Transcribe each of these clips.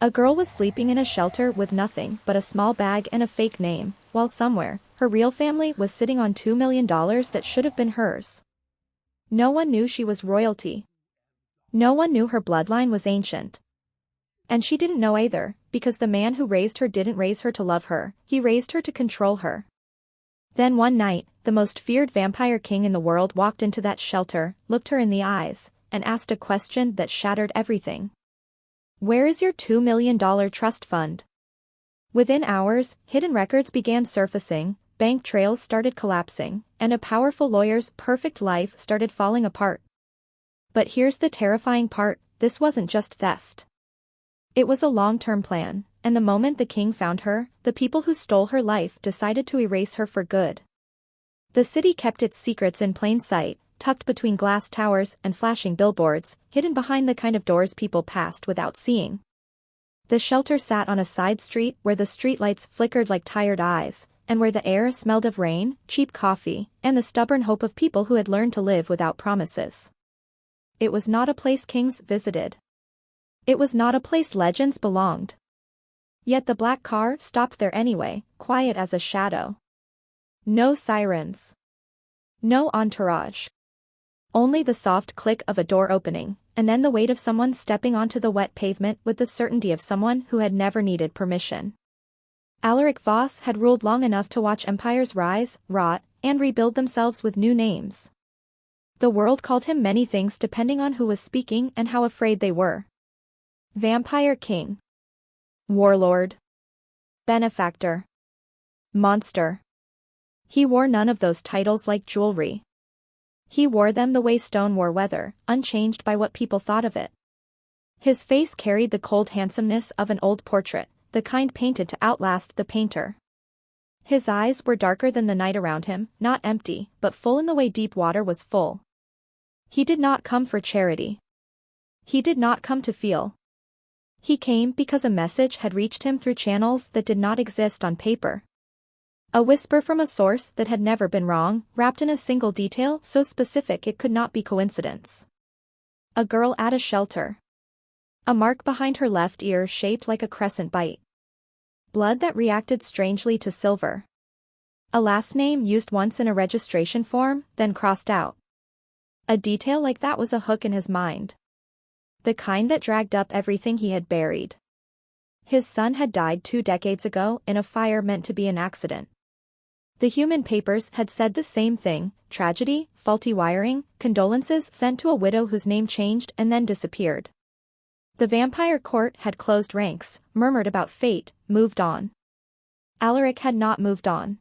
A girl was sleeping in a shelter with nothing but a small bag and a fake name, while somewhere, her real family was sitting on $2 million that should have been hers. No one knew she was royalty. No one knew her bloodline was ancient. And she didn't know either, because the man who raised her didn't raise her to love her, he raised her to control her. Then one night, the most feared vampire king in the world walked into that shelter, looked her in the eyes, and asked a question that shattered everything. Where is your $2 million trust fund? Within hours, hidden records began surfacing, bank trails started collapsing, and a powerful lawyer's perfect life started falling apart. But here's the terrifying part, this wasn't just theft. It was a long-term plan, and the moment the king found her, the people who stole her life decided to erase her for good. The city kept its secrets in plain sight, tucked between glass towers and flashing billboards, hidden behind the kind of doors people passed without seeing. The shelter sat on a side street where the streetlights flickered like tired eyes, and where the air smelled of rain, cheap coffee, and the stubborn hope of people who had learned to live without promises. It was not a place kings visited. It was not a place legends belonged. Yet the black car stopped there anyway, quiet as a shadow. No sirens. No entourage. Only the soft click of a door opening, and then the weight of someone stepping onto the wet pavement with the certainty of someone who had never needed permission. Alaric Voss had ruled long enough to watch empires rise, rot, and rebuild themselves with new names. The world called him many things depending on who was speaking and how afraid they were. Vampire King. Warlord. Benefactor. Monster. He wore none of those titles like jewelry. He wore them the way stone wore weather, unchanged by what people thought of it. His face carried the cold handsomeness of an old portrait, the kind painted to outlast the painter. His eyes were darker than the night around him, not empty, but full in the way deep water was full. He did not come for charity. He did not come to feel. He came because a message had reached him through channels that did not exist on paper. A whisper from a source that had never been wrong, wrapped in a single detail so specific it could not be coincidence. A girl at a shelter. A mark behind her left ear shaped like a crescent bite. Blood that reacted strangely to silver. A last name used once in a registration form, then crossed out. A detail like that was a hook in his mind. The kind that dragged up everything he had buried. His son had died 2 decades ago in a fire meant to be an accident. The human papers had said the same thing, tragedy, faulty wiring, condolences sent to a widow whose name changed and then disappeared. The vampire court had closed ranks, murmured about fate, moved on. Alaric had not moved on.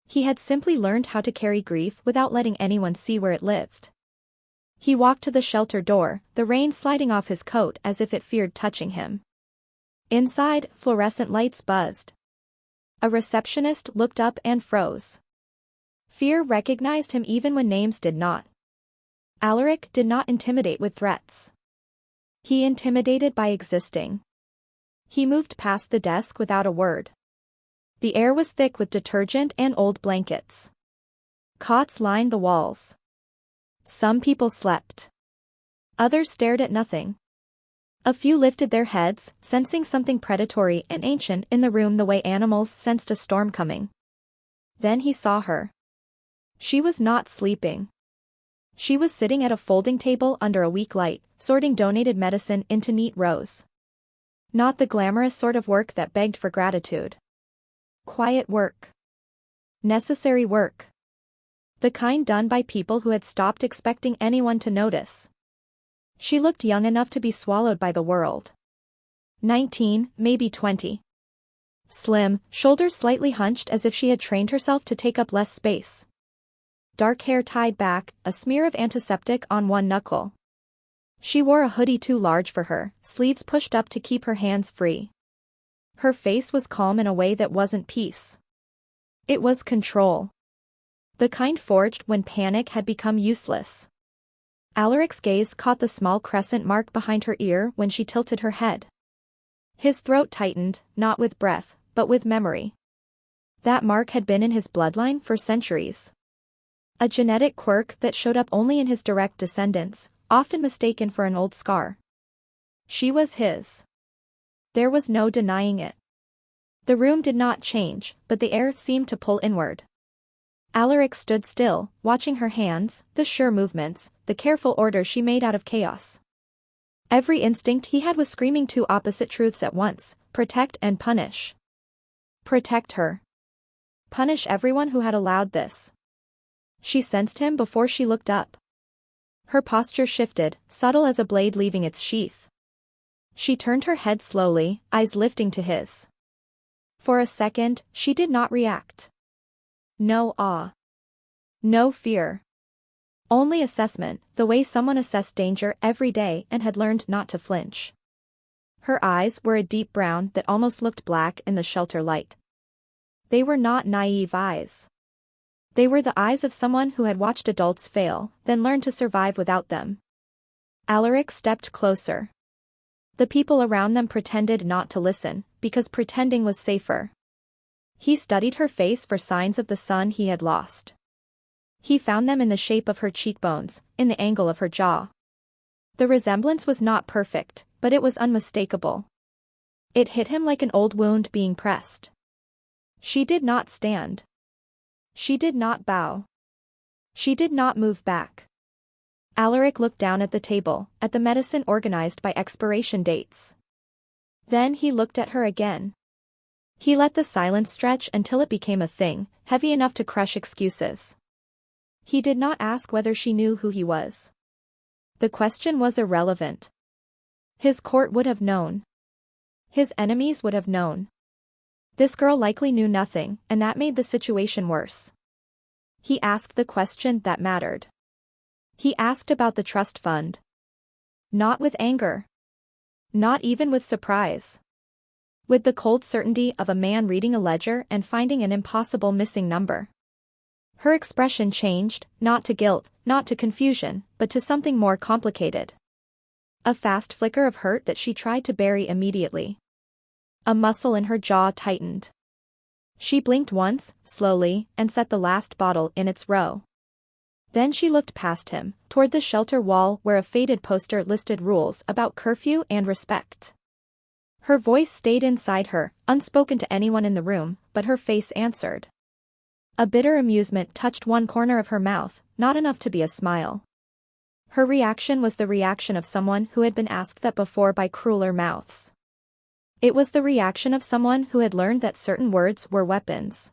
He had simply learned how to carry grief without letting anyone see where it lived. He walked to the shelter door, the rain sliding off his coat as if it feared touching him. Inside, fluorescent lights buzzed. A receptionist looked up and froze. Fear recognized him even when names did not. Alaric did not intimidate with threats. He intimidated by existing. He moved past the desk without a word. The air was thick with detergent and old blankets. Cots lined the walls. Some people slept. Others stared at nothing. A few lifted their heads, sensing something predatory and ancient in the room the way animals sensed a storm coming. Then he saw her. She was not sleeping. She was sitting at a folding table under a weak light, sorting donated medicine into neat rows. Not the glamorous sort of work that begged for gratitude. Quiet work. Necessary work. The kind done by people who had stopped expecting anyone to notice. She looked young enough to be swallowed by the world. 19, maybe 20. Slim, shoulders slightly hunched as if she had trained herself to take up less space. Dark hair tied back, a smear of antiseptic on one knuckle. She wore a hoodie too large for her, sleeves pushed up to keep her hands free. Her face was calm in a way that wasn't peace. It was control. The kind forged when panic had become useless. Alaric's gaze caught the small crescent mark behind her ear when she tilted her head. His throat tightened, not with breath, but with memory. That mark had been in his bloodline for centuries. A genetic quirk that showed up only in his direct descendants, often mistaken for an old scar. She was his. There was no denying it. The room did not change, but the air seemed to pull inward. Alaric stood still, watching her hands, the sure movements, the careful order she made out of chaos. Every instinct he had was screaming two opposite truths at once: protect and punish. Protect her. Punish everyone who had allowed this. She sensed him before she looked up. Her posture shifted, subtle as a blade leaving its sheath. She turned her head slowly, eyes lifting to his. For a second, she did not react. No awe. No fear. Only assessment, the way someone assessed danger every day and had learned not to flinch. Her eyes were a deep brown that almost looked black in the shelter light. They were not naive eyes. They were the eyes of someone who had watched adults fail, then learned to survive without them. Alaric stepped closer. The people around them pretended not to listen, because pretending was safer. He studied her face for signs of the son he had lost. He found them in the shape of her cheekbones, in the angle of her jaw. The resemblance was not perfect, but it was unmistakable. It hit him like an old wound being pressed. She did not stand. She did not bow. She did not move back. Alaric looked down at the table, at the medicine organized by expiration dates. Then he looked at her again. He let the silence stretch until it became a thing, heavy enough to crush excuses. He did not ask whether she knew who he was. The question was irrelevant. His court would have known. His enemies would have known. This girl likely knew nothing, and that made the situation worse. He asked the question that mattered. He asked about the trust fund. Not with anger. Not even with surprise. With the cold certainty of a man reading a ledger and finding an impossible missing number. Her expression changed, not to guilt, not to confusion, but to something more complicated. A fast flicker of hurt that she tried to bury immediately. A muscle in her jaw tightened. She blinked once, slowly, and set the last bottle in its row. Then she looked past him, toward the shelter wall where a faded poster listed rules about curfew and respect. Her voice stayed inside her, unspoken to anyone in the room, but her face answered. A bitter amusement touched one corner of her mouth, not enough to be a smile. Her reaction was the reaction of someone who had been asked that before by crueler mouths. It was the reaction of someone who had learned that certain words were weapons.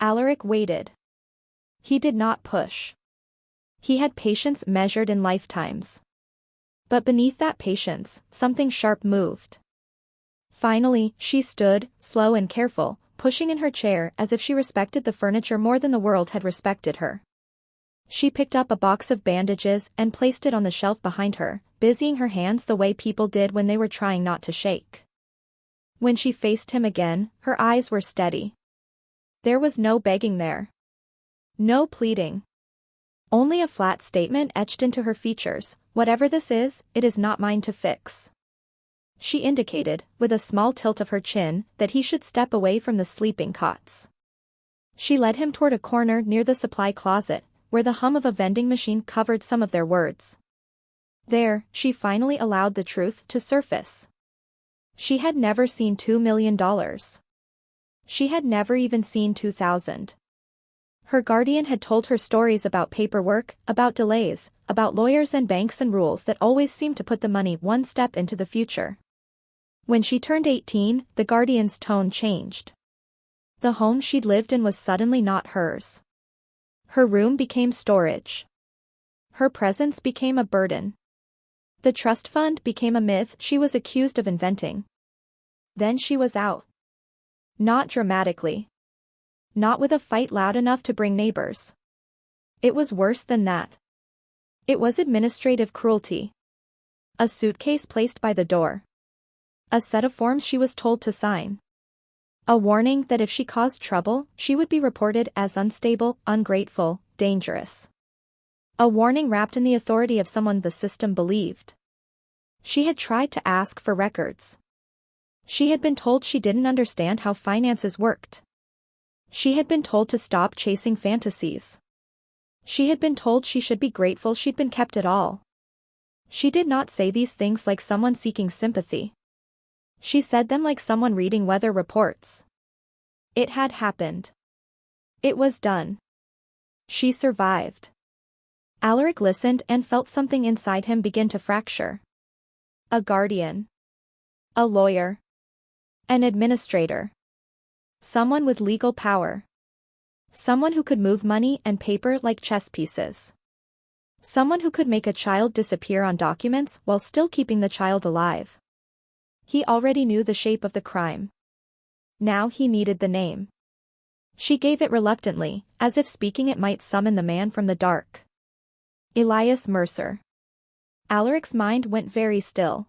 Alaric waited. He did not push. He had patience measured in lifetimes. But beneath that patience, something sharp moved. Finally, she stood, slow and careful, pushing in her chair as if she respected the furniture more than the world had respected her. She picked up a box of bandages and placed it on the shelf behind her, busying her hands the way people did when they were trying not to shake. When she faced him again, her eyes were steady. There was no begging there. No pleading. Only a flat statement etched into her features: whatever this is, it is not mine to fix. She indicated, with a small tilt of her chin, that he should step away from the sleeping cots. She led him toward a corner near the supply closet, where the hum of a vending machine covered some of their words. There, she finally allowed the truth to surface. She had never seen $2 million. She had never even seen 2,000. Her guardian had told her stories about paperwork, about delays, about lawyers and banks and rules that always seemed to put the money one step into the future. When she turned 18, the guardian's tone changed. The home she'd lived in was suddenly not hers. Her room became storage. Her presence became a burden. The trust fund became a myth she was accused of inventing. Then she was out. Not dramatically. Not with a fight loud enough to bring neighbors. It was worse than that. It was administrative cruelty. A suitcase placed by the door. A set of forms she was told to sign. A warning that if she caused trouble, she would be reported as unstable, ungrateful, dangerous. A warning wrapped in the authority of someone the system believed. She had tried to ask for records. She had been told she didn't understand how finances worked. She had been told to stop chasing fantasies. She had been told she should be grateful she'd been kept at all. She did not say these things like someone seeking sympathy. She said them like someone reading weather reports. It had happened. It was done. She survived. Alaric listened and felt something inside him begin to fracture. A guardian. A lawyer. An administrator. Someone with legal power. Someone who could move money and paper like chess pieces. Someone who could make a child disappear on documents while still keeping the child alive. He already knew the shape of the crime. Now he needed the name. She gave it reluctantly, as if speaking it might summon the man from the dark. Elias Mercer. Alaric's mind went very still.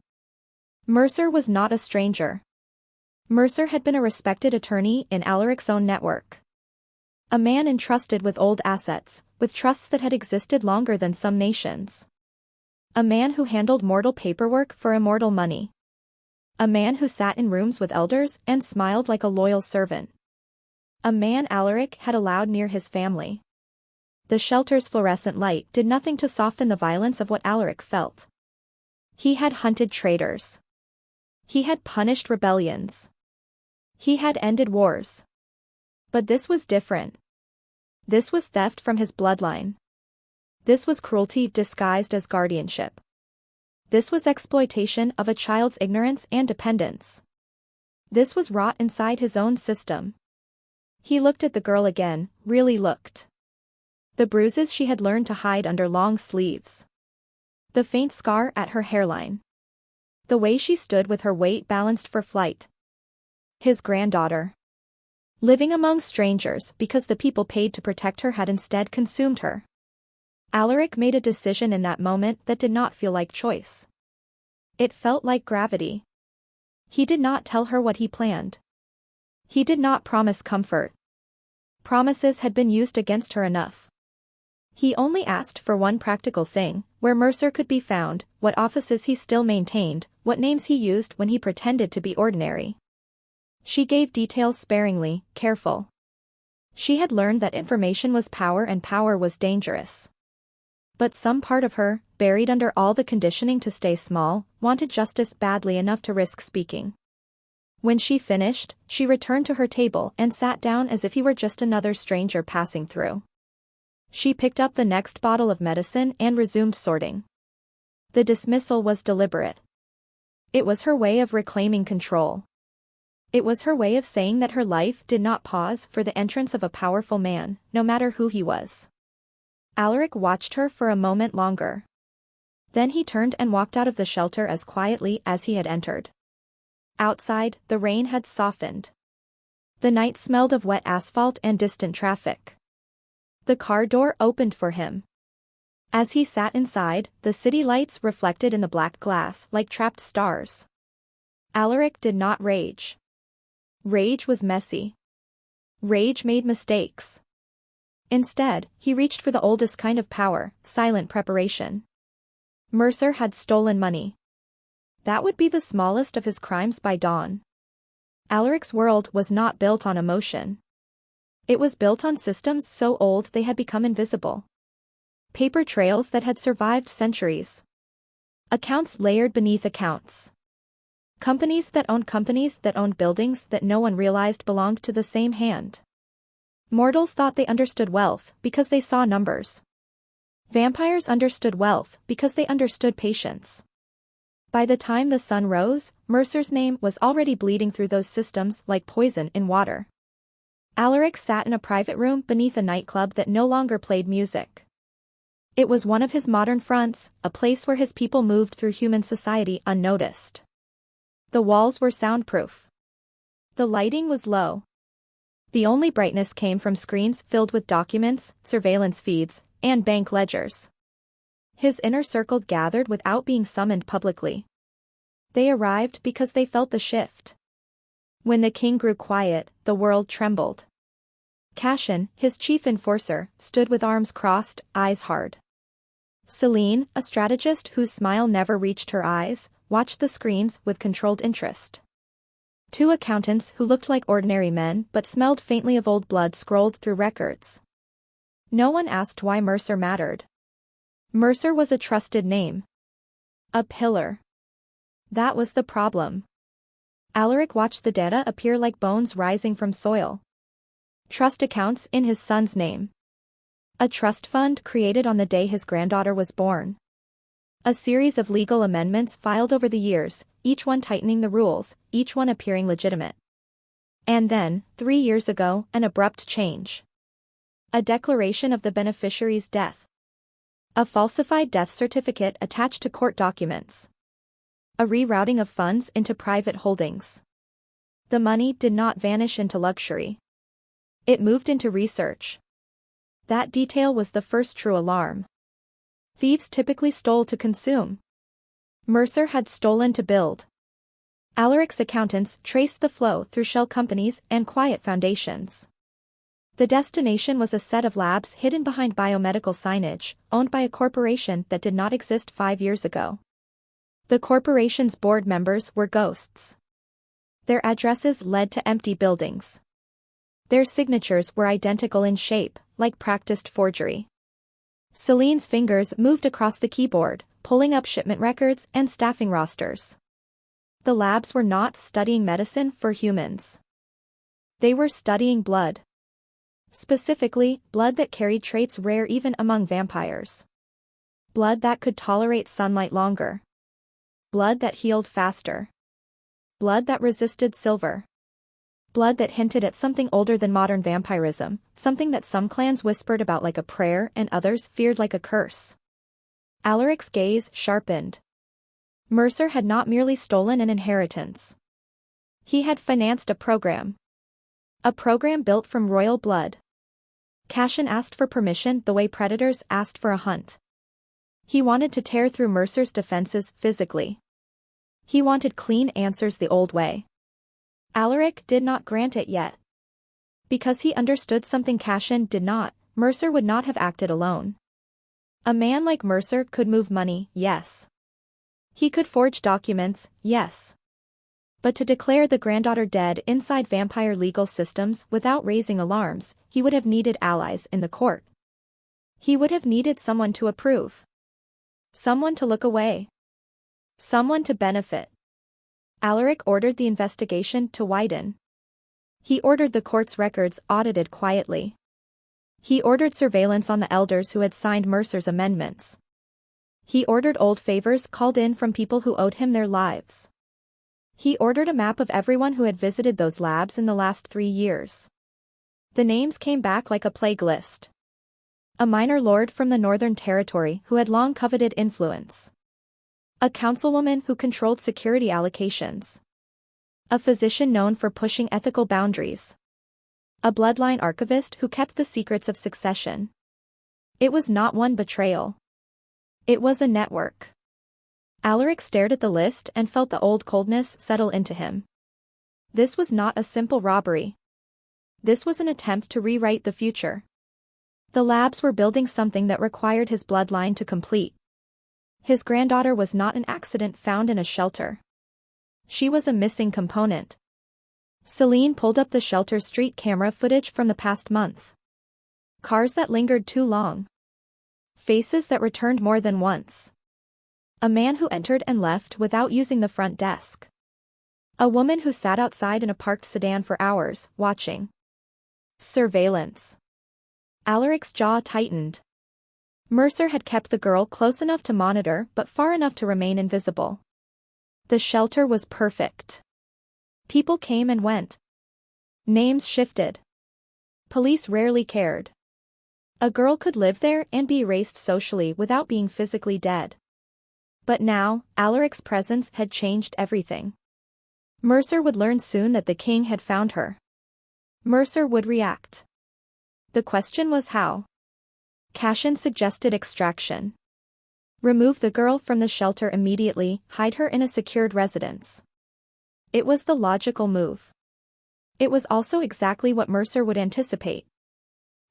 Mercer was not a stranger. Mercer had been a respected attorney in Alaric's own network. A man entrusted with old assets, with trusts that had existed longer than some nations. A man who handled mortal paperwork for immortal money. A man who sat in rooms with elders and smiled like a loyal servant. A man Alaric had allowed near his family. The shelter's fluorescent light did nothing to soften the violence of what Alaric felt. He had hunted traitors. He had punished rebellions. He had ended wars. But this was different. This was theft from his bloodline. This was cruelty disguised as guardianship. This was exploitation of a child's ignorance and dependence. This was wrought inside his own system. He looked at the girl again, really looked. The bruises she had learned to hide under long sleeves. The faint scar at her hairline. The way she stood with her weight balanced for flight. His granddaughter. Living among strangers because the people paid to protect her had instead consumed her. Alaric made a decision in that moment that did not feel like choice. It felt like gravity. He did not tell her what he planned. He did not promise comfort. Promises had been used against her enough. He only asked for one practical thing, where Mercer could be found, what offices he still maintained, what names he used when he pretended to be ordinary. She gave details sparingly, careful. She had learned that information was power and power was dangerous. But some part of her, buried under all the conditioning to stay small, wanted justice badly enough to risk speaking. When she finished, she returned to her table and sat down as if he were just another stranger passing through. She picked up the next bottle of medicine and resumed sorting. The dismissal was deliberate. It was her way of reclaiming control. It was her way of saying that her life did not pause for the entrance of a powerful man, no matter who he was. Alaric watched her for a moment longer. Then he turned and walked out of the shelter as quietly as he had entered. Outside, the rain had softened. The night smelled of wet asphalt and distant traffic. The car door opened for him. As he sat inside, the city lights reflected in the black glass like trapped stars. Alaric did not rage. Rage was messy. Rage made mistakes. Instead, he reached for the oldest kind of power, silent preparation. Mercer had stolen money. That would be the smallest of his crimes by dawn. Alaric's world was not built on emotion. It was built on systems so old they had become invisible. Paper trails that had survived centuries. Accounts layered beneath accounts. Companies that owned buildings that no one realized belonged to the same hand. Mortals thought they understood wealth because they saw numbers. Vampires understood wealth because they understood patience. By the time the sun rose, Mercer's name was already bleeding through those systems like poison in water. Alaric sat in a private room beneath a nightclub that no longer played music. It was one of his modern fronts, a place where his people moved through human society unnoticed. The walls were soundproof. The lighting was low. The only brightness came from screens filled with documents, surveillance feeds, and bank ledgers. His inner circle gathered without being summoned publicly. They arrived because they felt the shift. When the king grew quiet, the world trembled. Cashin, his chief enforcer, stood with arms crossed, eyes hard. Celine, a strategist whose smile never reached her eyes, watched the screens with controlled interest. Two accountants who looked like ordinary men but smelled faintly of old blood scrolled through records. No one asked why Mercer mattered. Mercer was a trusted name. A pillar. That was the problem. Alaric watched the data appear like bones rising from soil. Trust accounts in his son's name. A trust fund created on the day his granddaughter was born. A series of legal amendments filed over the years, each one tightening the rules, each one appearing legitimate. And then, 3 years ago, an abrupt change. A declaration of the beneficiary's death. A falsified death certificate attached to court documents. A rerouting of funds into private holdings. The money did not vanish into luxury. It moved into research. That detail was the first true alarm. Thieves typically stole to consume. Mercer had stolen to build. Alaric's accountants traced the flow through shell companies and quiet foundations. The destination was a set of labs hidden behind biomedical signage, owned by a corporation that did not exist 5 years ago. The corporation's board members were ghosts. Their addresses led to empty buildings. Their signatures were identical in shape, like practiced forgery. Celine's fingers moved across the keyboard, pulling up shipment records and staffing rosters. The labs were not studying medicine for humans. They were studying blood. Specifically, blood that carried traits rare even among vampires. Blood that could tolerate sunlight longer. Blood that healed faster. Blood that resisted silver. Blood that hinted at something older than modern vampirism, something that some clans whispered about like a prayer and others feared like a curse. Alaric's gaze sharpened. Mercer had not merely stolen an inheritance. He had financed a program. A program built from royal blood. Cashin asked for permission the way predators asked for a hunt. He wanted to tear through Mercer's defenses physically. He wanted clean answers the old way. Alaric did not grant it yet. Because he understood something Cashin did not, Mercer would not have acted alone. A man like Mercer could move money, yes. He could forge documents, yes. But to declare the granddaughter dead inside vampire legal systems without raising alarms, he would have needed allies in the court. He would have needed someone to approve. Someone to look away. Someone to benefit. Alaric ordered the investigation to widen. He ordered the court's records audited quietly. He ordered surveillance on the elders who had signed Mercer's amendments. He ordered old favors called in from people who owed him their lives. He ordered a map of everyone who had visited those labs in the last 3 years. The names came back like a plague list. A minor lord from the Northern Territory who had long coveted influence. A councilwoman who controlled security allocations. A physician known for pushing ethical boundaries. A bloodline archivist who kept the secrets of succession. It was not one betrayal. It was a network. Alaric stared at the list and felt the old coldness settle into him. This was not a simple robbery. This was an attempt to rewrite the future. The labs were building something that required his bloodline to complete. His granddaughter was not an accident found in a shelter. She was a missing component. Celine pulled up the shelter's street camera footage from the past month. Cars that lingered too long. Faces that returned more than once. A man who entered and left without using the front desk. A woman who sat outside in a parked sedan for hours, watching. Surveillance. Alaric's jaw tightened. Mercer had kept the girl close enough to monitor but far enough to remain invisible. The shelter was perfect. People came and went. Names shifted. Police rarely cared. A girl could live there and be erased socially without being physically dead. But now, Alaric's presence had changed everything. Mercer would learn soon that the king had found her. Mercer would react. The question was how. Cashin suggested extraction. Remove the girl from the shelter immediately, hide her in a secured residence. It was the logical move. It was also exactly what Mercer would anticipate.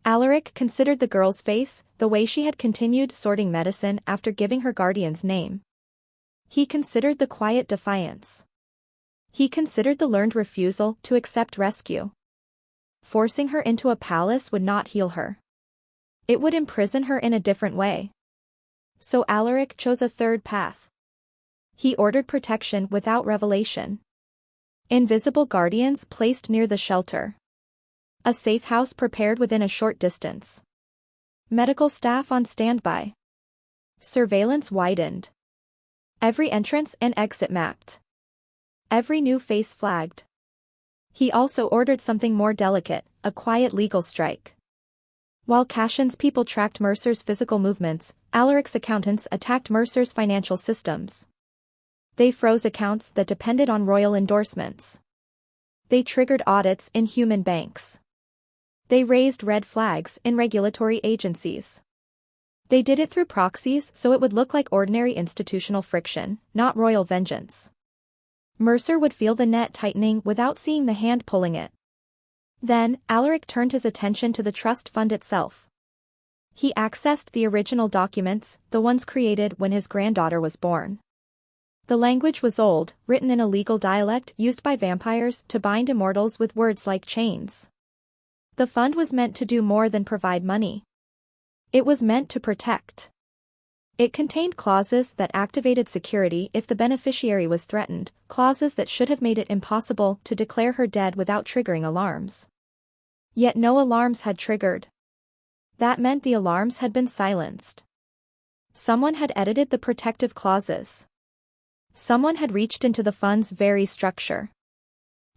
Alaric considered the girl's face, the way she had continued sorting medicine after giving her guardian's name. He considered the quiet defiance. He considered the learned refusal to accept rescue. Forcing her into a palace would not heal her. It would imprison her in a different way. So Alaric chose a third path. He ordered protection without revelation. Invisible guardians placed near the shelter. A safe house prepared within a short distance. Medical staff on standby. Surveillance widened. Every entrance and exit mapped. Every new face flagged. He also ordered something more delicate, a quiet legal strike. While Cashin's people tracked Mercer's physical movements, Alaric's accountants attacked Mercer's financial systems. They froze accounts that depended on royal endorsements. They triggered audits in human banks. They raised red flags in regulatory agencies. They did it through proxies so it would look like ordinary institutional friction, not royal vengeance. Mercer would feel the net tightening without seeing the hand pulling it. Then, Alaric turned his attention to the trust fund itself. He accessed the original documents, the ones created when his granddaughter was born. The language was old, written in a legal dialect used by vampires to bind immortals with words like chains. The fund was meant to do more than provide money. It was meant to protect. It contained clauses that activated security if the beneficiary was threatened, clauses that should have made it impossible to declare her dead without triggering alarms. Yet no alarms had triggered. That meant the alarms had been silenced. Someone had edited the protective clauses. Someone had reached into the fund's very structure.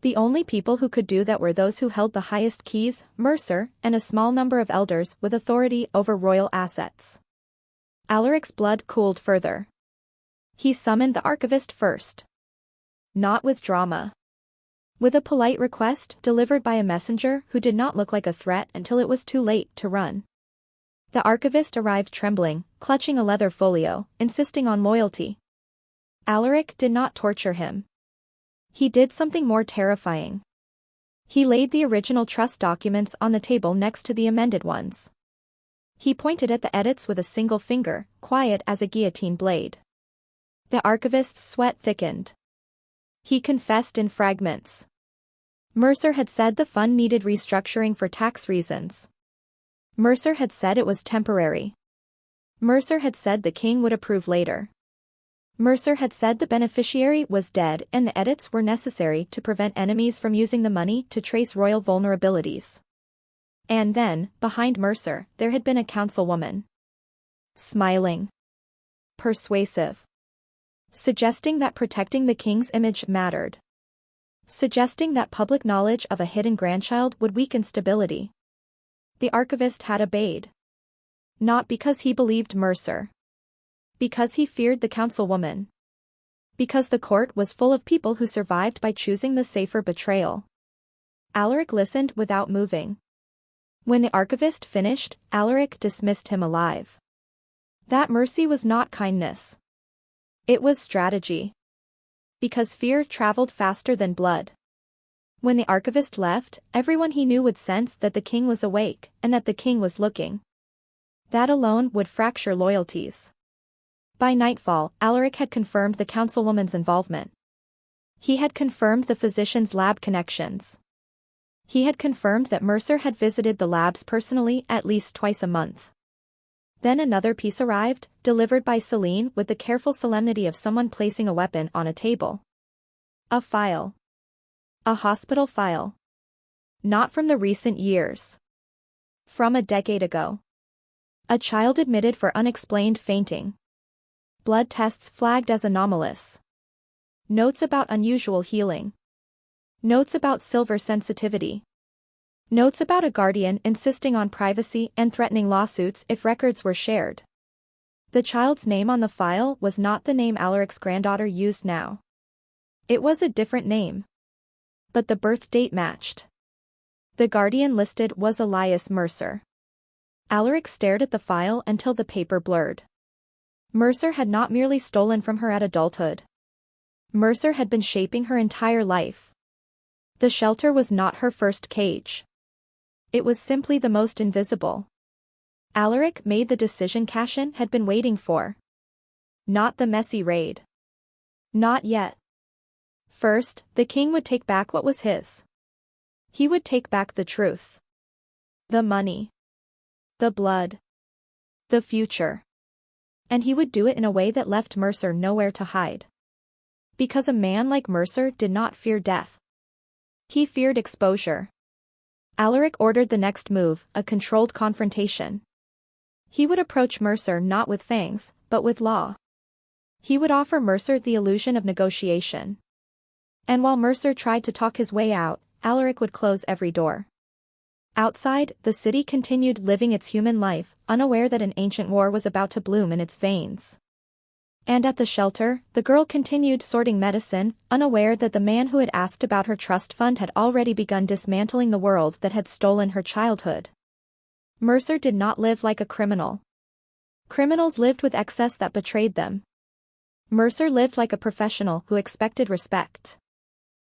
The only people who could do that were those who held the highest keys, Mercer, and a small number of elders with authority over royal assets. Alaric's blood cooled further. He summoned the archivist first. Not with drama. With a polite request delivered by a messenger who did not look like a threat until it was too late to run. The archivist arrived trembling, clutching a leather folio, insisting on loyalty. Alaric did not torture him. He did something more terrifying. He laid the original trust documents on the table next to the amended ones. He pointed at the edits with a single finger, quiet as a guillotine blade. The archivist's sweat thickened. He confessed in fragments. Mercer had said the fund needed restructuring for tax reasons. Mercer had said it was temporary. Mercer had said the king would approve later. Mercer had said the beneficiary was dead and the edits were necessary to prevent enemies from using the money to trace royal vulnerabilities. And then, behind Mercer, there had been a councilwoman. Smiling. Persuasive. Suggesting that protecting the king's image mattered. Suggesting that public knowledge of a hidden grandchild would weaken stability. The archivist had obeyed. Not because he believed Mercer. Because he feared the councilwoman. Because the court was full of people who survived by choosing the safer betrayal. Alaric listened without moving. When the archivist finished, Alaric dismissed him alive. That mercy was not kindness. It was strategy. Because fear traveled faster than blood. When the archivist left, everyone he knew would sense that the king was awake, and that the king was looking. That alone would fracture loyalties. By nightfall, Alaric had confirmed the councilwoman's involvement. He had confirmed the physician's lab connections. He had confirmed that Mercer had visited the labs personally at least twice a month. Then another piece arrived, delivered by Celine with the careful solemnity of someone placing a weapon on a table. A file. A hospital file. Not from the recent years. From a decade ago. A child admitted for unexplained fainting. Blood tests flagged as anomalous. Notes about unusual healing. Notes about silver sensitivity. Notes about a guardian insisting on privacy and threatening lawsuits if records were shared. The child's name on the file was not the name Alaric's granddaughter used now. It was a different name. But the birth date matched. The guardian listed was Elias Mercer. Alaric stared at the file until the paper blurred. Mercer had not merely stolen from her at adulthood. Mercer had been shaping her entire life. The shelter was not her first cage. It was simply the most invisible. Alaric made the decision Cashin had been waiting for. Not the messy raid. Not yet. First, the king would take back what was his. He would take back the truth. The money. The blood. The future. And he would do it in a way that left Mercer nowhere to hide. Because a man like Mercer did not fear death, He feared exposure. Alaric ordered the next move, a controlled confrontation. He would approach Mercer not with fangs, but with law. He would offer Mercer the illusion of negotiation. And while Mercer tried to talk his way out, Alaric would close every door. Outside, the city continued living its human life, unaware that an ancient war was about to bloom in its veins. And at the shelter, the girl continued sorting medicine, unaware that the man who had asked about her trust fund had already begun dismantling the world that had stolen her childhood. Mercer did not live like a criminal. Criminals lived with excess that betrayed them. Mercer lived like a professional who expected respect.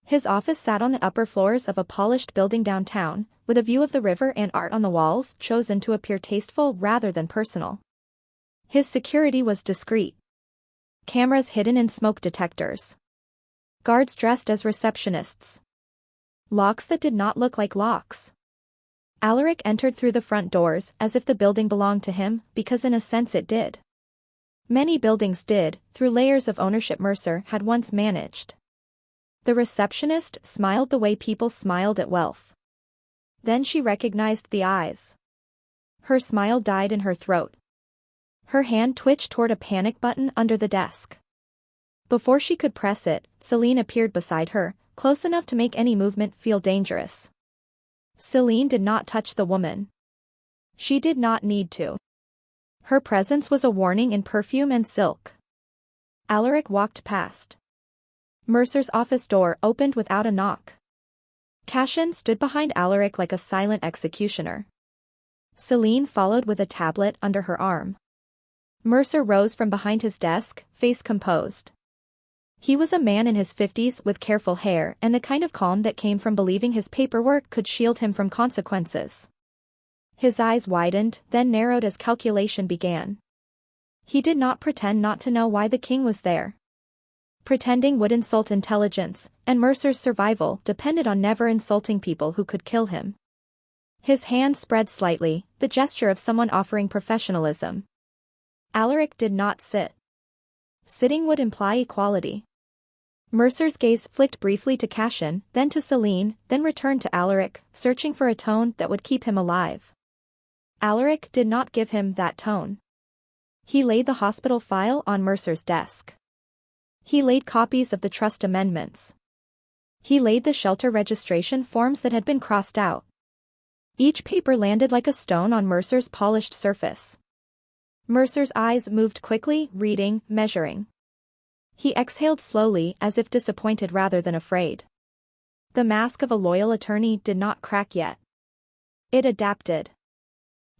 His office sat on the upper floors of a polished building downtown, with a view of the river and art on the walls chosen to appear tasteful rather than personal. His security was discreet. Cameras hidden in smoke detectors. Guards dressed as receptionists. Locks that did not look like locks. Alaric entered through the front doors as if the building belonged to him, because in a sense it did. Many buildings did, through layers of ownership Mercer had once managed. The receptionist smiled the way people smiled at wealth. Then she recognized the eyes. Her smile died in her throat. Her hand twitched toward a panic button under the desk. Before she could press it, Celine appeared beside her, close enough to make any movement feel dangerous. Celine did not touch the woman. She did not need to. Her presence was a warning in perfume and silk. Alaric walked past. Mercer's office door opened without a knock. Cassian stood behind Alaric like a silent executioner. Celine followed with a tablet under her arm. Mercer rose from behind his desk, face composed. He was a man in his 50s with careful hair and the kind of calm that came from believing his paperwork could shield him from consequences. His eyes widened, then narrowed as calculation began. He did not pretend not to know why the king was there. Pretending would insult intelligence, and Mercer's survival depended on never insulting people who could kill him. His hand spread slightly, the gesture of someone offering professionalism. Alaric did not sit. Sitting would imply equality. Mercer's gaze flicked briefly to Cassian, then to Celine, then returned to Alaric, searching for a tone that would keep him alive. Alaric did not give him that tone. He laid the hospital file on Mercer's desk. He laid copies of the trust amendments. He laid the shelter registration forms that had been crossed out. Each paper landed like a stone on Mercer's polished surface. Mercer's eyes moved quickly, reading, measuring. He exhaled slowly as if disappointed rather than afraid. The mask of a loyal attorney did not crack yet. It adapted.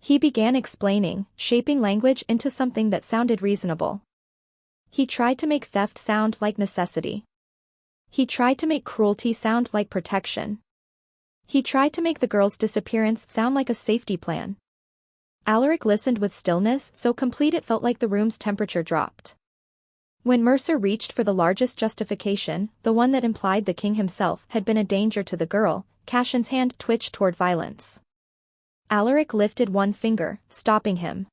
He began explaining, shaping language into something that sounded reasonable. He tried to make theft sound like necessity. He tried to make cruelty sound like protection. He tried to make the girl's disappearance sound like a safety plan. Alaric listened with stillness so complete it felt like the room's temperature dropped. When Mercer reached for the largest justification, the one that implied the king himself had been a danger to the girl, Cassian's hand twitched toward violence. Alaric lifted one finger, stopping him.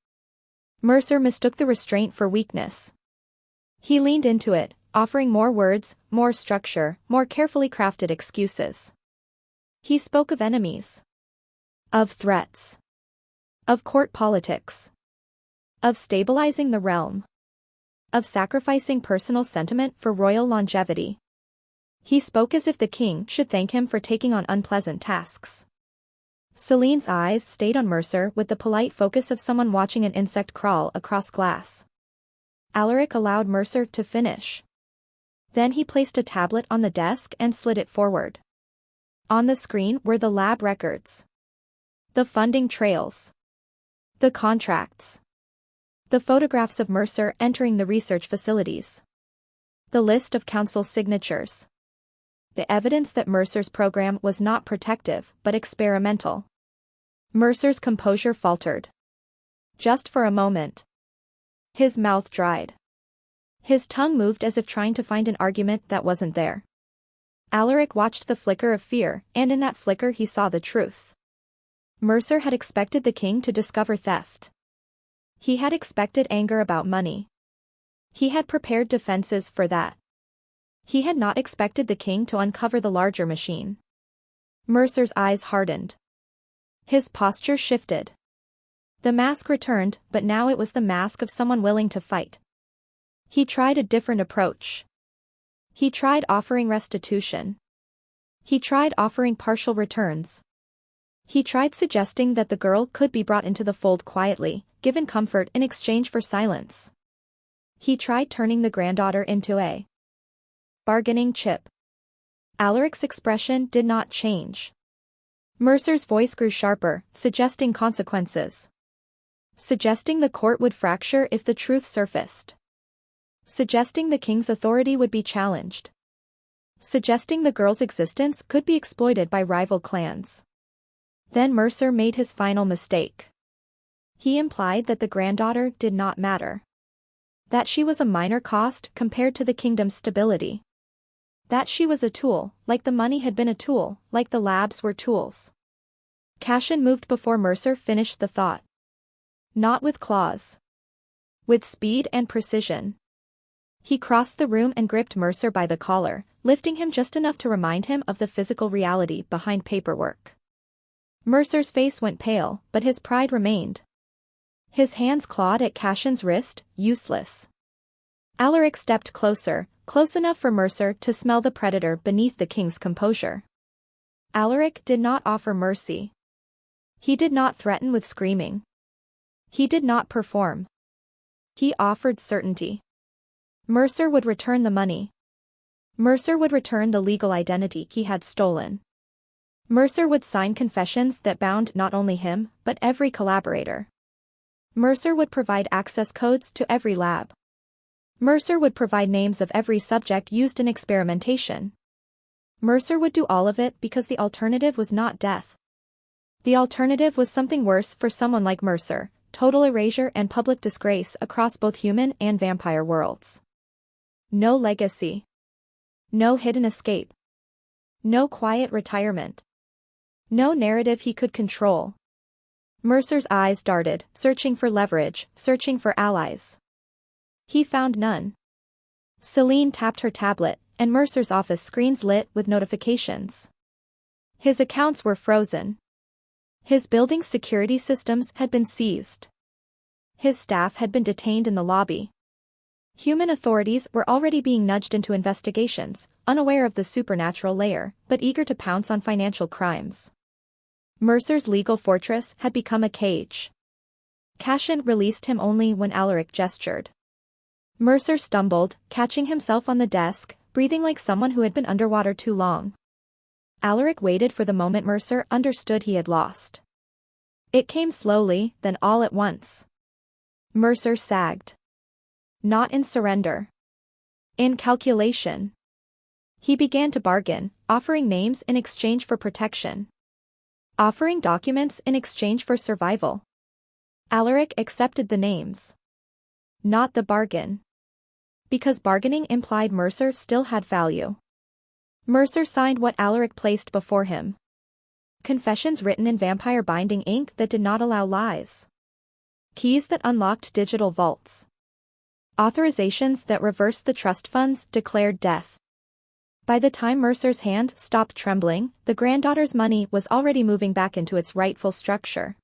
Mercer mistook the restraint for weakness. He leaned into it, offering more words, more structure, more carefully crafted excuses. He spoke of enemies. Of threats. Of court politics. Of stabilizing the realm. Of sacrificing personal sentiment for royal longevity. He spoke as if the king should thank him for taking on unpleasant tasks. Celine's eyes stayed on Mercer with the polite focus of someone watching an insect crawl across glass. Alaric allowed Mercer to finish. Then he placed a tablet on the desk and slid it forward. On the screen were the lab records. The funding trails. The contracts. The photographs of Mercer entering the research facilities. The list of council signatures. The evidence that Mercer's program was not protective, but experimental. Mercer's composure faltered. Just for a moment. His mouth dried. His tongue moved as if trying to find an argument that wasn't there. Alaric watched the flicker of fear, and in that flicker he saw the truth. Mercer had expected the king to discover theft. He had expected anger about money. He had prepared defenses for that. He had not expected the king to uncover the larger machine. Mercer's eyes hardened. His posture shifted. The mask returned, but now it was the mask of someone willing to fight. He tried a different approach. He tried offering restitution. He tried offering partial returns. He tried suggesting that the girl could be brought into the fold quietly, given comfort in exchange for silence. He tried turning the granddaughter into a bargaining chip. Alaric's expression did not change. Mercer's voice grew sharper, suggesting consequences. Suggesting the court would fracture if the truth surfaced. Suggesting the king's authority would be challenged. Suggesting the girl's existence could be exploited by rival clans. Then Mercer made his final mistake. He implied that the granddaughter did not matter. That she was a minor cost compared to the kingdom's stability. That she was a tool, like the money had been a tool, like the labs were tools. Cashin moved before Mercer finished the thought. Not with claws. With speed and precision. He crossed the room and gripped Mercer by the collar, lifting him just enough to remind him of the physical reality behind paperwork. Mercer's face went pale, but his pride remained. His hands clawed at Cashin's wrist, useless. Alaric stepped closer, close enough for Mercer to smell the predator beneath the king's composure. Alaric did not offer mercy. He did not threaten with screaming. He did not perform. He offered certainty. Mercer would return the money. Mercer would return the legal identity he had stolen. Mercer would sign confessions that bound not only him, but every collaborator. Mercer would provide access codes to every lab. Mercer would provide names of every subject used in experimentation. Mercer would do all of it because the alternative was not death. The alternative was something worse for someone like Mercer, total erasure and public disgrace across both human and vampire worlds. No legacy. No hidden escape. No quiet retirement. No narrative he could control. Mercer's eyes darted, searching for leverage, searching for allies. He found none. Celine tapped her tablet, and Mercer's office screens lit with notifications. His accounts were frozen. His building's security systems had been seized. His staff had been detained in the lobby. Human authorities were already being nudged into investigations, unaware of the supernatural layer, but eager to pounce on financial crimes. Mercer's legal fortress had become a cage. Cashin released him only when Alaric gestured. Mercer stumbled, catching himself on the desk, breathing like someone who had been underwater too long. Alaric waited for the moment Mercer understood he had lost. It came slowly, then all at once. Mercer sagged. Not in surrender. In calculation. He began to bargain, offering names in exchange for protection. Offering documents in exchange for survival. Alaric accepted the names. Not the bargain. Because bargaining implied Mercer still had value. Mercer signed what Alaric placed before him. Confessions written in vampire binding ink that did not allow lies. Keys that unlocked digital vaults. Authorizations that reversed the trust funds declared death. By the time Mercer's hand stopped trembling, the granddaughter's money was already moving back into its rightful structure.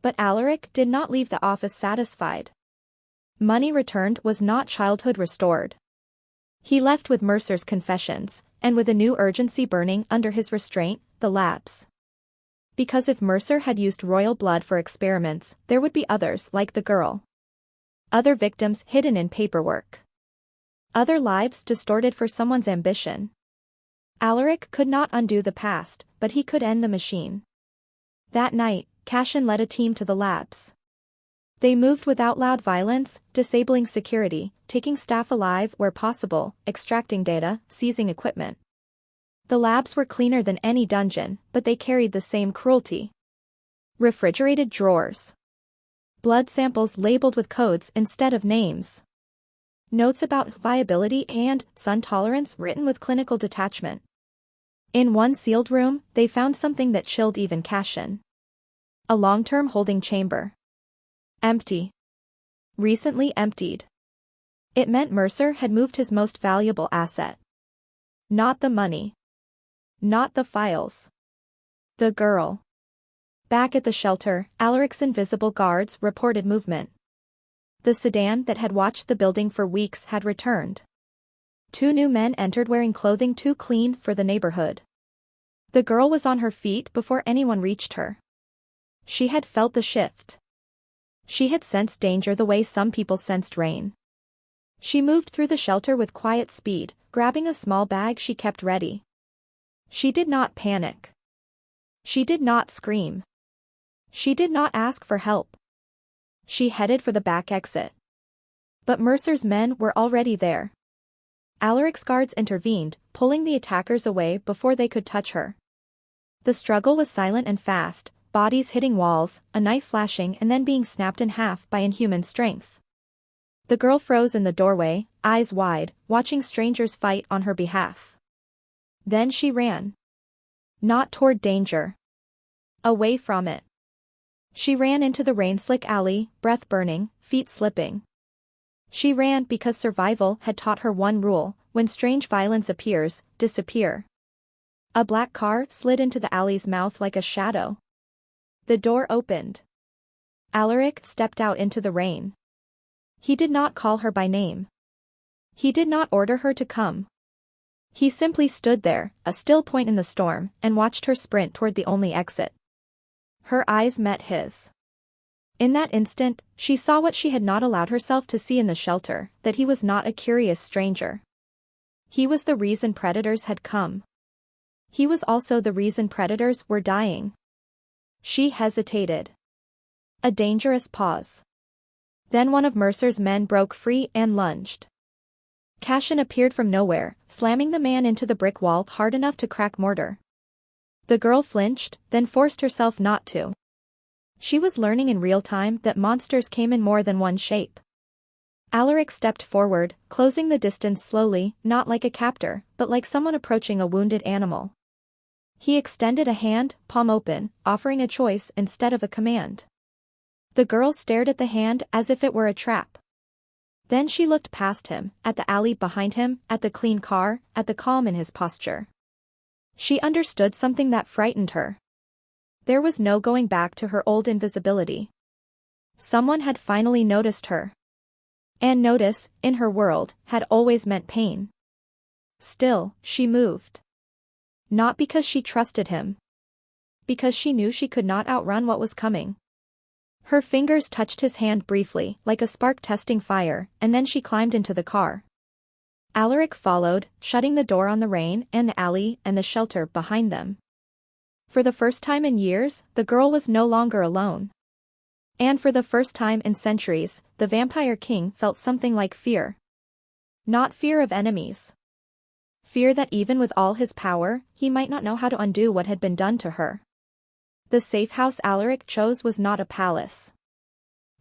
But Alaric did not leave the office satisfied. Money returned was not childhood restored. He left with Mercer's confessions, and with a new urgency burning under his restraint, the labs. Because if Mercer had used royal blood for experiments, there would be others like the girl. Other victims hidden in paperwork. Other lives distorted for someone's ambition. Alaric could not undo the past, but he could end the machine. That night, Cashin led a team to the labs. They moved without loud violence, disabling security, taking staff alive where possible, extracting data, seizing equipment. The labs were cleaner than any dungeon, but they carried the same cruelty. Refrigerated drawers. Blood samples labeled with codes instead of names. Notes about viability and sun tolerance written with clinical detachment. In one sealed room, they found something that chilled even Cashin. A long-term holding chamber. Empty. Recently emptied. It meant Mercer had moved his most valuable asset. Not the money. Not the files. The girl. Back at the shelter, Alaric's invisible guards reported movement. The sedan that had watched the building for weeks had returned. 2 new men entered wearing clothing too clean for the neighborhood. The girl was on her feet before anyone reached her. She had felt the shift. She had sensed danger the way some people sensed rain. She moved through the shelter with quiet speed, grabbing a small bag she kept ready. She did not panic. She did not scream. She did not ask for help. She headed for the back exit. But Mercer's men were already there. Alaric's guards intervened, pulling the attackers away before they could touch her. The struggle was silent and fast, bodies hitting walls, a knife flashing and then being snapped in half by inhuman strength. The girl froze in the doorway, eyes wide, watching strangers fight on her behalf. Then she ran. Not toward danger. Away from it. She ran into the rain-slick alley, breath burning, feet slipping. She ran because survival had taught her one rule: when strange violence appears, disappear. A black car slid into the alley's mouth like a shadow. The door opened. Alaric stepped out into the rain. He did not call her by name. He did not order her to come. He simply stood there, a still point in the storm, and watched her sprint toward the only exit. Her eyes met his. In that instant, she saw what she had not allowed herself to see in the shelter, that he was not a curious stranger. He was the reason predators had come. He was also the reason predators were dying. She hesitated. A dangerous pause. Then one of Mercer's men broke free and lunged. Cashin appeared from nowhere, slamming the man into the brick wall hard enough to crack mortar. The girl flinched, then forced herself not to. She was learning in real time that monsters came in more than one shape. Alaric stepped forward, closing the distance slowly, not like a captor, but like someone approaching a wounded animal. He extended a hand, palm open, offering a choice instead of a command. The girl stared at the hand as if it were a trap. Then she looked past him, at the alley behind him, at the clean car, at the calm in his posture. She understood something that frightened her. There was no going back to her old invisibility. Someone had finally noticed her. And notice, in her world, had always meant pain. Still, she moved. Not because she trusted him. Because she knew she could not outrun what was coming. Her fingers touched his hand briefly, like a spark testing fire, and then she climbed into the car. Alaric followed, shutting the door on the rain and the alley and the shelter behind them. For the first time in years, the girl was no longer alone. And for the first time in centuries, the Vampire King felt something like fear. Not fear of enemies. Fear that even with all his power, he might not know how to undo what had been done to her. The safe house Alaric chose was not a palace.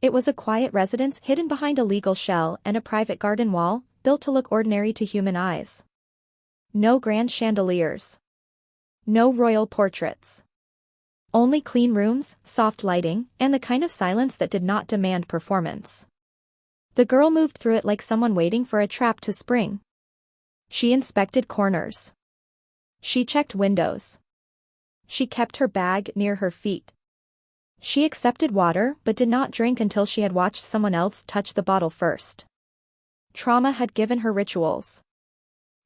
It was a quiet residence hidden behind a legal shell and a private garden wall, built to look ordinary to human eyes. No grand chandeliers. No royal portraits. Only clean rooms, soft lighting, and the kind of silence that did not demand performance. The girl moved through it like someone waiting for a trap to spring. She inspected corners. She checked windows. She kept her bag near her feet. She accepted water but did not drink until she had watched someone else touch the bottle first. Trauma had given her rituals.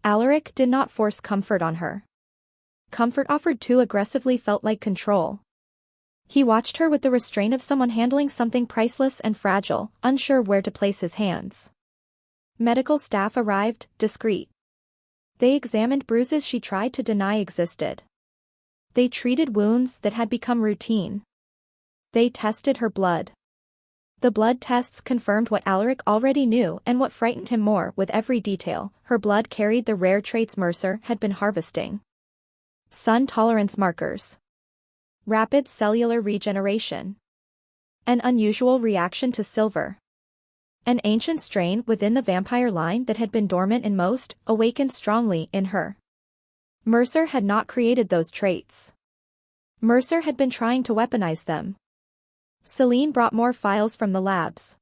Alaric did not force comfort on her. Comfort offered too aggressively felt like control. He watched her with the restraint of someone handling something priceless and fragile, unsure where to place his hands. Medical staff arrived, discreet. They examined bruises she tried to deny existed. They treated wounds that had become routine. They tested her blood. The blood tests confirmed what Alaric already knew and what frightened him more with every detail: her blood carried the rare traits Mercer had been harvesting. Sun tolerance markers. Rapid cellular regeneration. An unusual reaction to silver. An ancient strain within the vampire line that had been dormant in most, awakened strongly in her. Mercer had not created those traits. Mercer had been trying to weaponize them. Celine brought more files from the labs.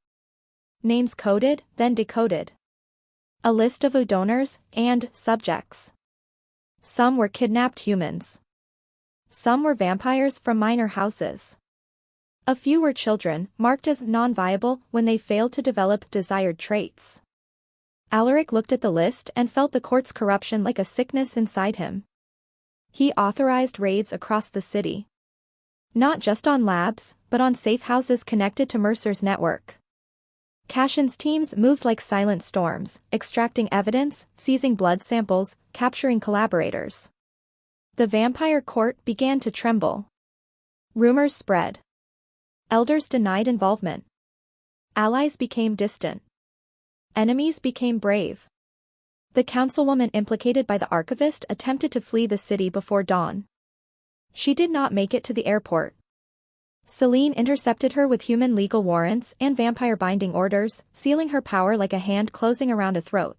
Names coded, then decoded. A list of donors and subjects. Some were kidnapped humans. Some were vampires from minor houses. A few were children, marked as non-viable when they failed to develop desired traits. Alaric looked at the list and felt the court's corruption like a sickness inside him. He authorized raids across the city. Not just on labs, but on safe houses connected to Mercer's network. Cashin's teams moved like silent storms, extracting evidence, seizing blood samples, capturing collaborators. The vampire court began to tremble. Rumors spread. Elders denied involvement. Allies became distant. Enemies became brave. The councilwoman implicated by the archivist attempted to flee the city before dawn. She did not make it to the airport. Celine intercepted her with human legal warrants and vampire binding orders, sealing her power like a hand closing around a throat.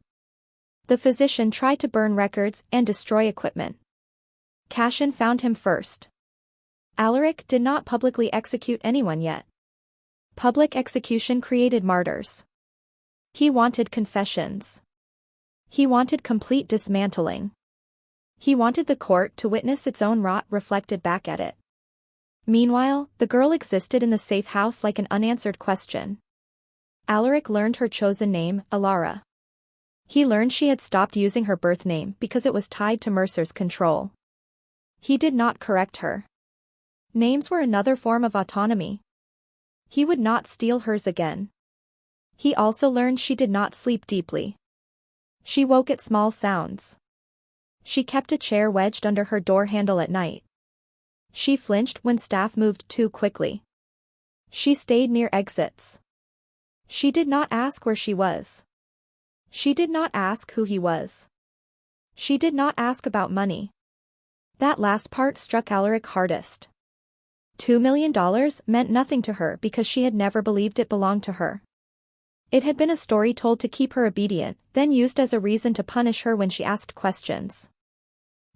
The physician tried to burn records and destroy equipment. Cashin found him first. Alaric did not publicly execute anyone yet. Public execution created martyrs. He wanted confessions. He wanted complete dismantling. He wanted the court to witness its own rot reflected back at it. Meanwhile, the girl existed in the safe house like an unanswered question. Alaric learned her chosen name, Alara. He learned she had stopped using her birth name because it was tied to Mercer's control. He did not correct her. Names were another form of autonomy. He would not steal hers again. He also learned she did not sleep deeply. She woke at small sounds. She kept a chair wedged under her door handle at night. She flinched when staff moved too quickly. She stayed near exits. She did not ask where she was. She did not ask who he was. She did not ask about money. That last part struck Alaric hardest. $2 million meant nothing to her because she had never believed it belonged to her. It had been a story told to keep her obedient, then used as a reason to punish her when she asked questions.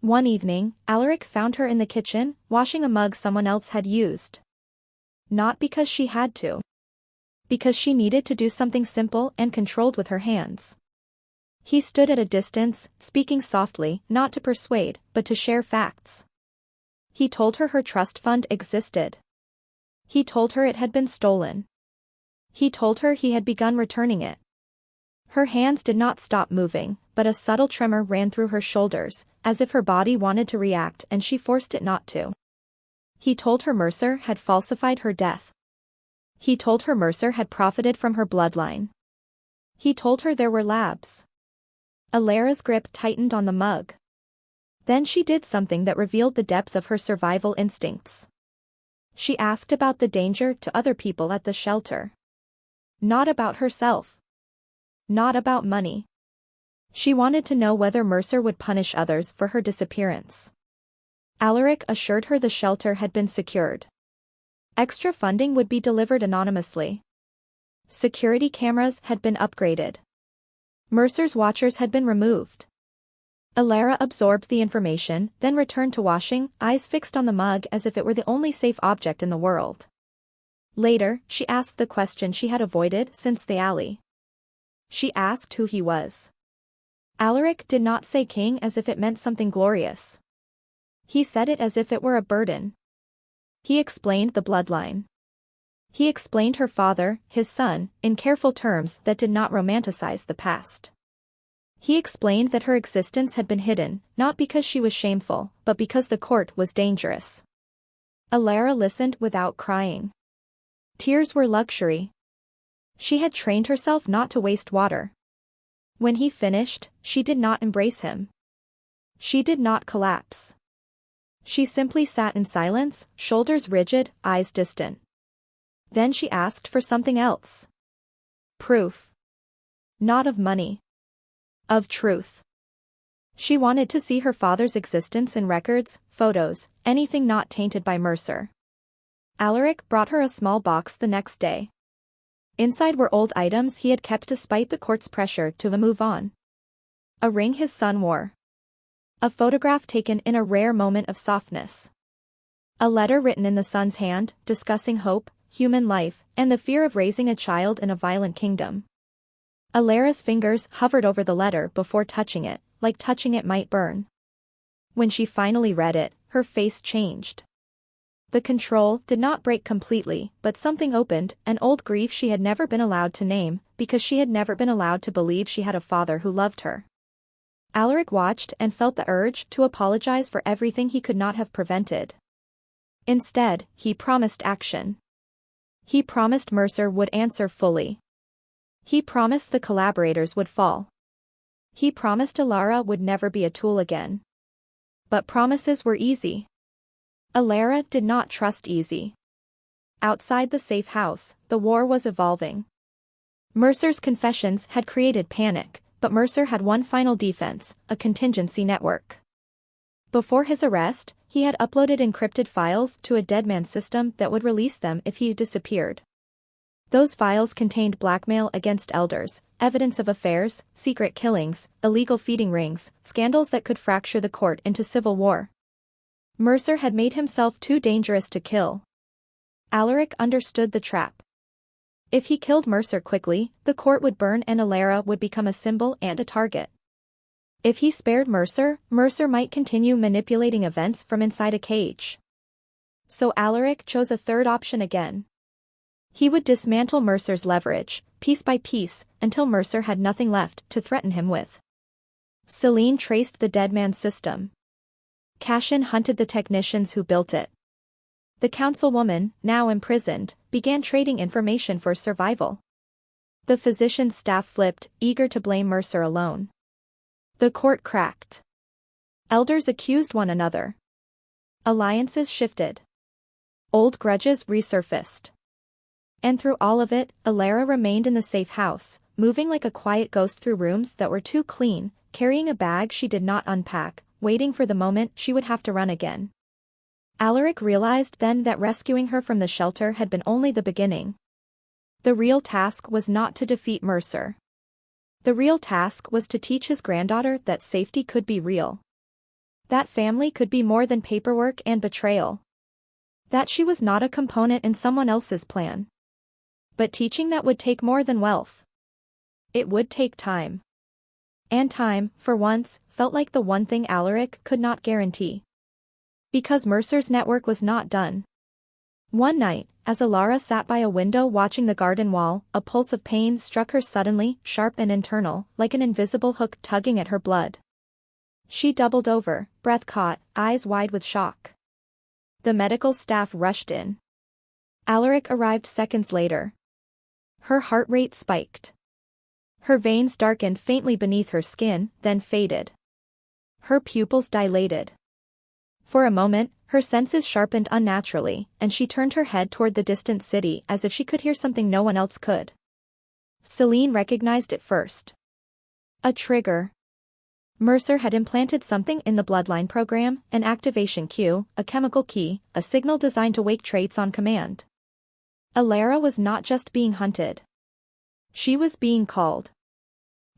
One evening, Alaric found her in the kitchen, washing a mug someone else had used. Not because she had to. Because she needed to do something simple and controlled with her hands. He stood at a distance, speaking softly, not to persuade, but to share facts. He told her her trust fund existed. He told her it had been stolen. He told her he had begun returning it. Her hands did not stop moving, but a subtle tremor ran through her shoulders, as if her body wanted to react and she forced it not to. He told her Mercer had falsified her death. He told her Mercer had profited from her bloodline. He told her there were labs. Alara's grip tightened on the mug. Then she did something that revealed the depth of her survival instincts. She asked about the danger to other people at the shelter. Not about herself. Not about money. She wanted to know whether Mercer would punish others for her disappearance. Alaric assured her the shelter had been secured. Extra funding would be delivered anonymously. Security cameras had been upgraded. Mercer's watchers had been removed. Alara absorbed the information, then returned to washing, eyes fixed on the mug as if it were the only safe object in the world. Later, she asked the question she had avoided since the alley. She asked who he was. Alaric did not say king as if it meant something glorious. He said it as if it were a burden. He explained the bloodline. He explained her father, his son, in careful terms that did not romanticize the past. He explained that her existence had been hidden, not because she was shameful, but because the court was dangerous. Alara listened without crying. Tears were luxury. She had trained herself not to waste water. When he finished, she did not embrace him. She did not collapse. She simply sat in silence, shoulders rigid, eyes distant. Then she asked for something else. Proof. Not of money. Of truth. She wanted to see her father's existence in records, photos, anything not tainted by Mercer. Alaric brought her a small box the next day. Inside were old items he had kept despite the court's pressure to move on. A ring his son wore. A photograph taken in a rare moment of softness. A letter written in the son's hand, discussing hope, human life, and the fear of raising a child in a violent kingdom. Alara's fingers hovered over the letter before touching it, like touching it might burn. When she finally read it, her face changed. The control did not break completely, but something opened, an old grief she had never been allowed to name, because she had never been allowed to believe she had a father who loved her. Alaric watched and felt the urge to apologize for everything he could not have prevented. Instead, he promised action. He promised Mercer would answer fully. He promised the collaborators would fall. He promised Alara would never be a tool again. But promises were easy. Alara did not trust easy. Outside the safe house, the war was evolving. Mercer's confessions had created panic, but Mercer had one final defense, a contingency network. Before his arrest, he had uploaded encrypted files to a dead man's system that would release them if he disappeared. Those files contained blackmail against elders, evidence of affairs, secret killings, illegal feeding rings, scandals that could fracture the court into civil war. Mercer had made himself too dangerous to kill. Alaric understood the trap. If he killed Mercer quickly, the court would burn and Alara would become a symbol and a target. If he spared Mercer, Mercer might continue manipulating events from inside a cage. So Alaric chose a third option again. He would dismantle Mercer's leverage, piece by piece, until Mercer had nothing left to threaten him with. Celine traced the dead man's system. Cashin hunted the technicians who built it. The councilwoman, now imprisoned, began trading information for survival. The physician's staff flipped, eager to blame Mercer alone. The court cracked. Elders accused one another. Alliances shifted. Old grudges resurfaced. And through all of it, Alara remained in the safe house, moving like a quiet ghost through rooms that were too clean, carrying a bag she did not unpack, waiting for the moment she would have to run again. Alaric realized then that rescuing her from the shelter had been only the beginning. The real task was not to defeat Mercer. The real task was to teach his granddaughter that safety could be real. That family could be more than paperwork and betrayal. That she was not a component in someone else's plan. But teaching that would take more than wealth. It would take time. And time, for once, felt like the one thing Alaric could not guarantee. Because Mercer's network was not done. One night, as Alara sat by a window watching the garden wall, a pulse of pain struck her suddenly, sharp and internal, like an invisible hook tugging at her blood. She doubled over, breath caught, eyes wide with shock. The medical staff rushed in. Alaric arrived seconds later. Her heart rate spiked. Her veins darkened faintly beneath her skin, then faded. Her pupils dilated. For a moment, her senses sharpened unnaturally, and she turned her head toward the distant city as if she could hear something no one else could. Celine recognized it first. A trigger. Mercer had implanted something in the bloodline program, an activation cue, a chemical key, a signal designed to wake traits on command. Alara was not just being hunted. She was being called.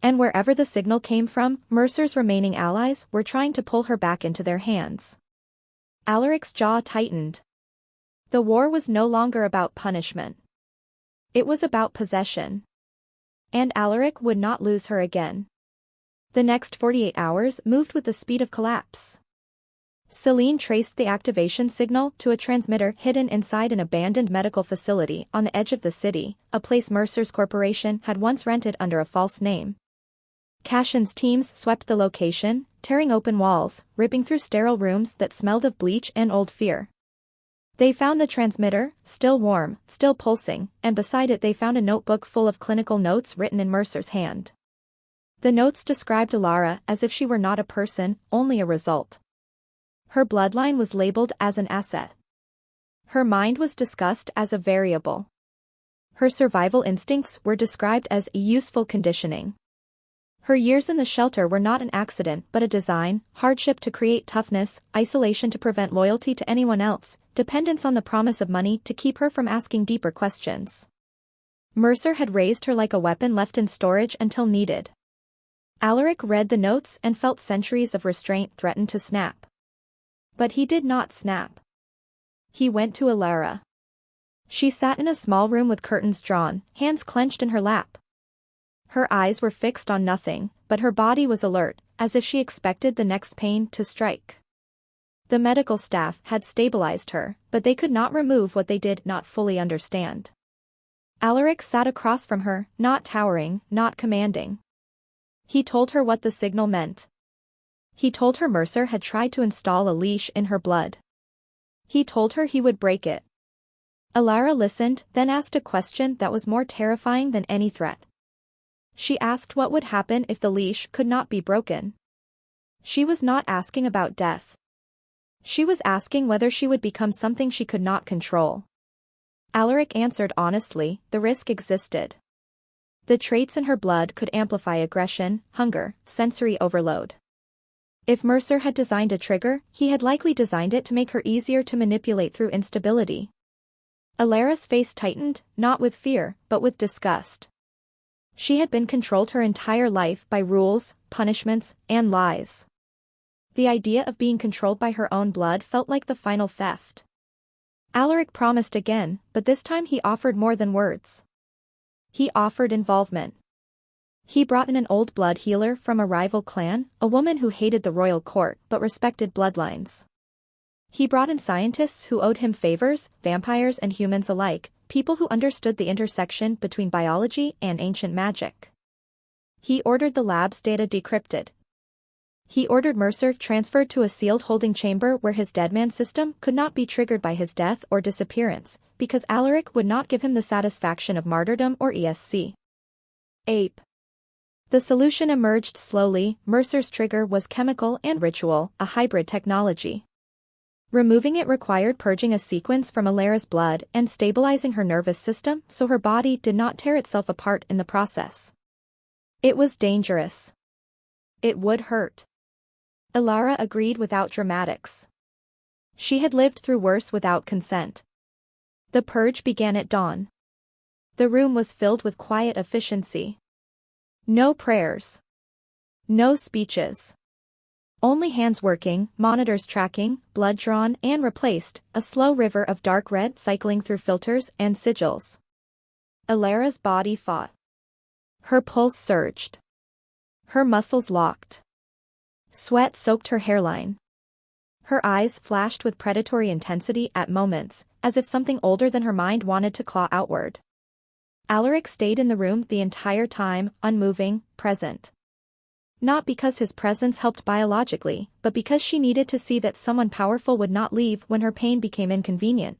And wherever the signal came from, Mercer's remaining allies were trying to pull her back into their hands. Alaric's jaw tightened. The war was no longer about punishment. It was about possession. And Alaric would not lose her again. The next 48 hours moved with the speed of collapse. Celine traced the activation signal to a transmitter hidden inside an abandoned medical facility on the edge of the city, a place Mercer's corporation had once rented under a false name. Cashin's teams swept the location, tearing open walls, ripping through sterile rooms that smelled of bleach and old fear. They found the transmitter, still warm, still pulsing, and beside it they found a notebook full of clinical notes written in Mercer's hand. The notes described Alara as if she were not a person, only a result. Her bloodline was labeled as an asset. Her mind was discussed as a variable. Her survival instincts were described as useful conditioning. Her years in the shelter were not an accident but a design, hardship to create toughness, isolation to prevent loyalty to anyone else, dependence on the promise of money to keep her from asking deeper questions. Mercer had raised her like a weapon left in storage until needed. Alaric read the notes and felt centuries of restraint threaten to snap. But he did not snap. He went to Alara. She sat in a small room with curtains drawn, hands clenched in her lap. Her eyes were fixed on nothing, but her body was alert, as if she expected the next pain to strike. The medical staff had stabilized her, but they could not remove what they did not fully understand. Alaric sat across from her, not towering, not commanding. He told her what the signal meant. He told her Mercer had tried to install a leash in her blood. He told her he would break it. Alara listened, then asked a question that was more terrifying than any threat. She asked what would happen if the leash could not be broken. She was not asking about death. She was asking whether she would become something she could not control. Alaric answered honestly, the risk existed. The traits in her blood could amplify aggression, hunger, sensory overload. If Mercer had designed a trigger, he had likely designed it to make her easier to manipulate through instability. Alara's face tightened, not with fear, but with disgust. She had been controlled her entire life by rules, punishments, and lies. The idea of being controlled by her own blood felt like the final theft. Alaric promised again, but this time he offered more than words. He offered involvement. He brought in an old blood healer from a rival clan, a woman who hated the royal court but respected bloodlines. He brought in scientists who owed him favors, vampires and humans alike, people who understood the intersection between biology and ancient magic. He ordered the lab's data decrypted. He ordered Mercer transferred to a sealed holding chamber where his deadman system could not be triggered by his death or disappearance, because Alaric would not give him the satisfaction of martyrdom or ESC. Ape. The solution emerged slowly. Mercer's trigger was chemical and ritual, a hybrid technology. Removing it required purging a sequence from Alara's blood and stabilizing her nervous system so her body did not tear itself apart in the process. It was dangerous. It would hurt. Alara agreed without dramatics. She had lived through worse without consent. The purge began at dawn. The room was filled with quiet efficiency. No prayers. No speeches. Only hands working, monitors tracking, blood drawn and replaced, a slow river of dark red cycling through filters and sigils. Alara's body fought. Her pulse surged. Her muscles locked. Sweat soaked her hairline. Her eyes flashed with predatory intensity at moments, as if something older than her mind wanted to claw outward. Alaric stayed in the room the entire time, unmoving, present. Not because his presence helped biologically, but because she needed to see that someone powerful would not leave when her pain became inconvenient.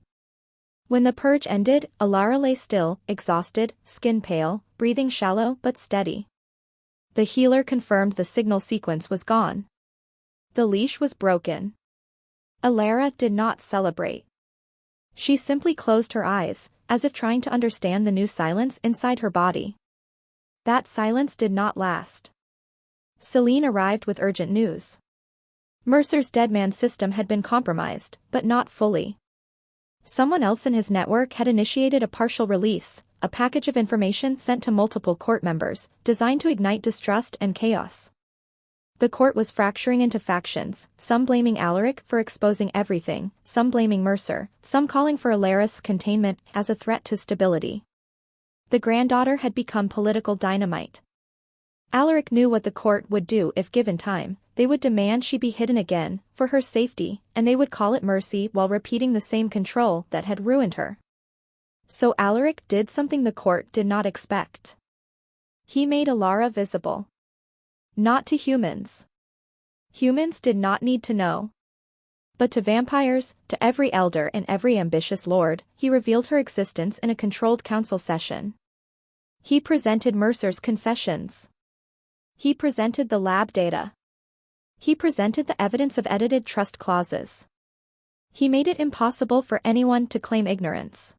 When the purge ended, Alara lay still, exhausted, skin pale, breathing shallow but steady. The healer confirmed the signal sequence was gone. The leash was broken. Alara did not celebrate. She simply closed her eyes, as if trying to understand the new silence inside her body. That silence did not last. Celine arrived with urgent news. Mercer's deadman system had been compromised, but not fully. Someone else in his network had initiated a partial release, a package of information sent to multiple court members, designed to ignite distrust and chaos. The court was fracturing into factions, some blaming Alaric for exposing everything, some blaming Mercer, some calling for Alara's containment as a threat to stability. The granddaughter had become political dynamite. Alaric knew what the court would do if given time. They would demand she be hidden again, for her safety, and they would call it mercy while repeating the same control that had ruined her. So Alaric did something the court did not expect. He made Alara visible. Not to humans. Humans did not need to know. But to vampires, to every elder and every ambitious lord, he revealed her existence in a controlled council session. He presented Mercer's confessions. He presented the lab data. He presented the evidence of edited trust clauses. He made it impossible for anyone to claim ignorance.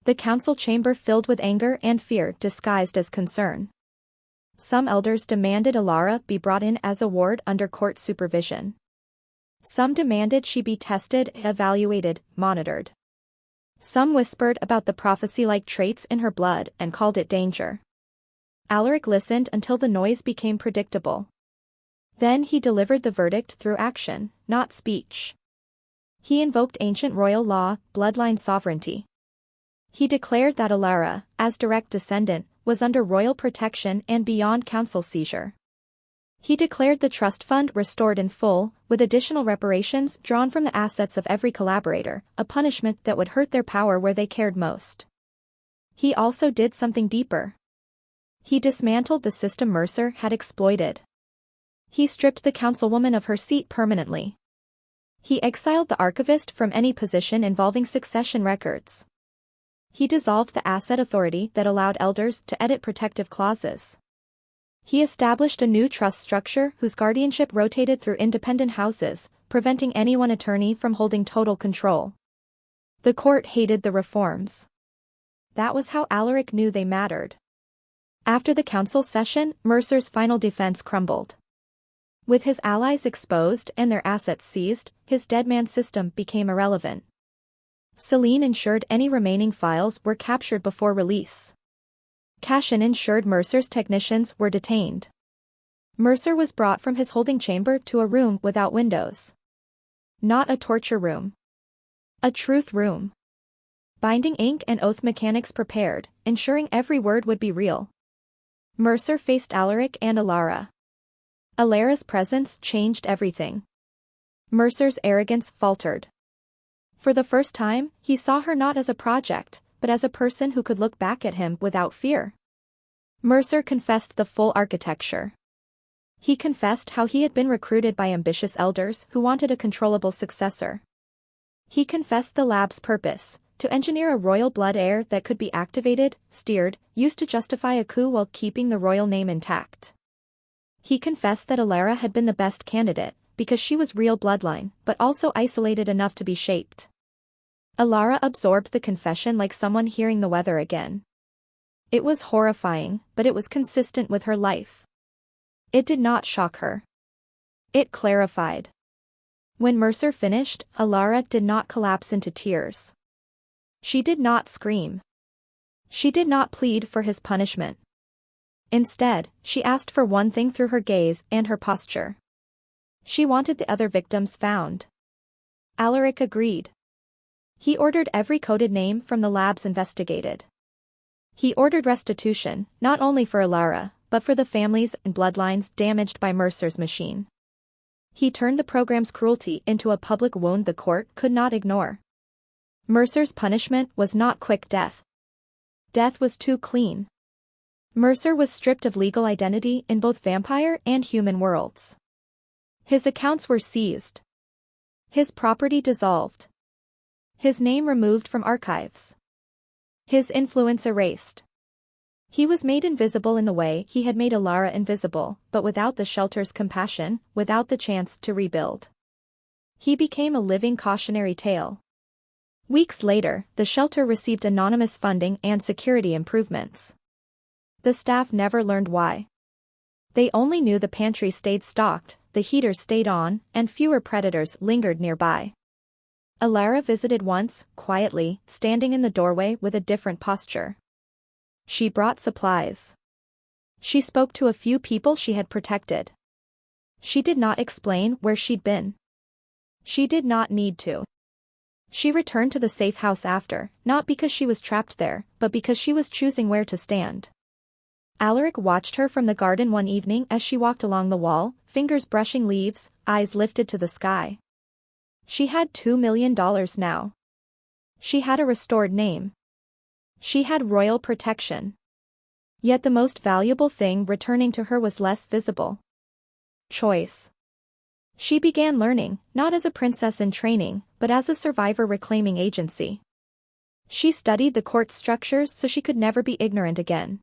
The council chamber filled with anger and fear disguised as concern. Some elders demanded Alara be brought in as a ward under court supervision. Some demanded she be tested, evaluated, monitored. Some whispered about the prophecy-like traits in her blood and called it danger. Alaric listened until the noise became predictable. Then he delivered the verdict through action, not speech. He invoked ancient royal law, bloodline sovereignty. He declared that Alara, as direct descendant, was under royal protection and beyond council seizure. He declared the trust fund restored in full, with additional reparations drawn from the assets of every collaborator, a punishment that would hurt their power where they cared most. He also did something deeper. He dismantled the system Mercer had exploited. He stripped the councilwoman of her seat permanently. He exiled the archivist from any position involving succession records. He dissolved the asset authority that allowed elders to edit protective clauses. He established a new trust structure whose guardianship rotated through independent houses, preventing any one attorney from holding total control. The court hated the reforms. That was how Alaric knew they mattered. After the council session, Mercer's final defense crumbled. With his allies exposed and their assets seized, his dead man system became irrelevant. Celine ensured any remaining files were captured before release. Cashin ensured Mercer's technicians were detained. Mercer was brought from his holding chamber to a room without windows. Not a torture room. A truth room. Binding ink and oath mechanics prepared, ensuring every word would be real. Mercer faced Alaric and Alara. Alara's presence changed everything. Mercer's arrogance faltered. For the first time, he saw her not as a project, but as a person who could look back at him without fear. Mercer confessed the full architecture. He confessed how he had been recruited by ambitious elders who wanted a controllable successor. He confessed the lab's purpose, to engineer a royal blood heir that could be activated, steered, used to justify a coup while keeping the royal name intact. He confessed that Alara had been the best candidate, because she was real bloodline, but also isolated enough to be shaped. Alara absorbed the confession like someone hearing the weather again. It was horrifying, but it was consistent with her life. It did not shock her. It clarified. When Mercer finished, Alara did not collapse into tears. She did not scream. She did not plead for his punishment. Instead, she asked for one thing through her gaze and her posture. She wanted the other victims found. Alaric agreed. He ordered every coded name from the labs investigated. He ordered restitution, not only for Alara, but for the families and bloodlines damaged by Mercer's machine. He turned the program's cruelty into a public wound the court could not ignore. Mercer's punishment was not quick death. Death was too clean. Mercer was stripped of legal identity in both vampire and human worlds. His accounts were seized. His property dissolved. His name removed from archives. His influence erased. He was made invisible in the way he had made Alara invisible, but without the shelter's compassion, without the chance to rebuild. He became a living cautionary tale. Weeks later, the shelter received anonymous funding and security improvements. The staff never learned why. They only knew the pantry stayed stocked, the heaters stayed on, and fewer predators lingered nearby. Alara visited once, quietly, standing in the doorway with a different posture. She brought supplies. She spoke to a few people she had protected. She did not explain where she'd been. She did not need to. She returned to the safe house after, not because she was trapped there, but because she was choosing where to stand. Alaric watched her from the garden one evening as she walked along the wall, fingers brushing leaves, eyes lifted to the sky. She had $2 million now. She had a restored name. She had royal protection. Yet the most valuable thing returning to her was less visible. Choice. She began learning, not as a princess in training, but as a survivor reclaiming agency. She studied the court structures so she could never be ignorant again.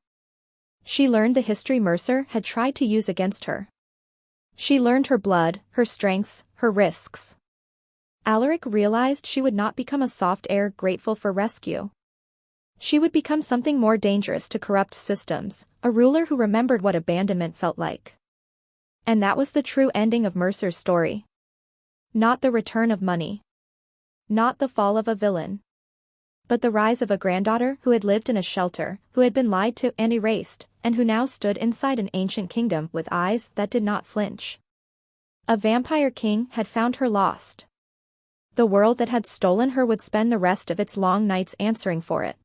She learned the history Mercer had tried to use against her. She learned her blood, her strengths, her risks. Alaric realized she would not become a soft heir grateful for rescue. She would become something more dangerous to corrupt systems, a ruler who remembered what abandonment felt like. And that was the true ending of Mercer's story. Not the return of money. Not the fall of a villain. But the rise of a granddaughter who had lived in a shelter, who had been lied to and erased, and who now stood inside an ancient kingdom with eyes that did not flinch. A vampire king had found her lost. The world that had stolen her would spend the rest of its long nights answering for it.